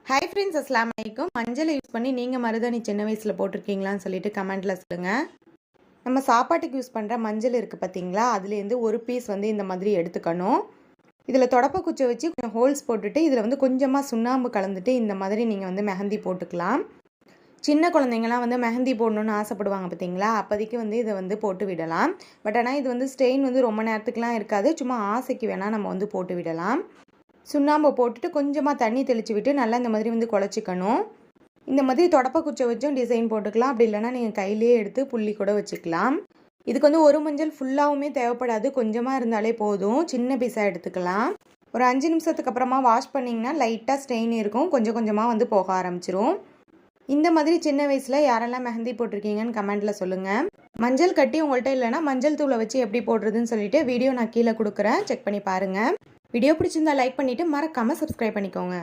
Hi friends, அஸ்ஸலாமு அலைக்கும். மஞ்சளை யூஸ் பண்ணி நீங்கள் மருதாணி சின்ன வயசில் போட்டிருக்கீங்களான்னு சொல்லிட்டு கமெண்ட்டில் சொல்லுங்கள். நம்ம சாப்பாட்டுக்கு யூஸ் பண்ணுற மஞ்சள் இருக்குது பார்த்தீங்களா, அதுலேருந்து ஒரு பீஸ் இந்த மாதிரி எடுத்துக்கணும். இதில் தொடப்ப குச்சை வச்சு கொஞ்சம் ஹோல்ஸ் போட்டுட்டு இதில் கொஞ்சமாக சுண்ணாம்பு கலந்துட்டு இந்த மாதிரி நீங்கள் மெஹந்தி போட்டுக்கலாம். சின்ன குழந்தைங்கலாம் மெஹந்தி போடணுன்னு ஆசைப்படுவாங்க பார்த்தீங்களா, அப்போதைக்கு இதை போட்டு விடலாம். பட் ஆனால் இது ஸ்டெயின் ரொம்ப நேரத்துக்குலாம் இருக்காது, சும்மா ஆசைக்கு வேணால் நம்ம போட்டு விடலாம். சுண்ணாம்பை போட்டுட்டு கொஞ்சமாக தண்ணி தெளித்து விட்டு நல்லா இந்த மாதிரி குழச்சிக்கணும். இந்த மாதிரி தொடப்ப குச்சை வச்சும் டிசைன் போட்டுக்கலாம், அப்படி இல்லைனா நீங்கள் கையிலேயே எடுத்து புள்ளி கூட வச்சுக்கலாம். இதுக்கு ஒரு மஞ்சள் ஃபுல்லாகவுமே தேவைப்படாது, கொஞ்சமாக இருந்தாலே போதும். சின்ன பீஸாக எடுத்துக்கலாம். ஒரு 5 நிமிஷத்துக்கு அப்புறமா வாஷ் பண்ணிங்கன்னா லைட்டாக ஸ்டெயின் இருக்கும், கொஞ்சம் கொஞ்சமாக போக ஆரம்பிச்சிரும். இந்த மாதிரி சின்ன வயசில் யாரெல்லாம் மெஹந்தி போட்டிருக்கீங்கன்னு கமெண்ட்டில் சொல்லுங்கள். மஞ்சள் கட்டி உங்கள்கிட்ட இல்லைனா மஞ்சள் தூளை வச்சு எப்படி போடுறதுன்னு சொல்லிட்டு வீடியோ நான் கீழே கொடுக்குறேன், செக் பண்ணி பாருங்கள். வீடியோ பிடிச்சிருந்தா லைக் பண்ணிவிட்டு மறக்காமல் சப்ஸ்கிரைப் பண்ணிக்கோங்க.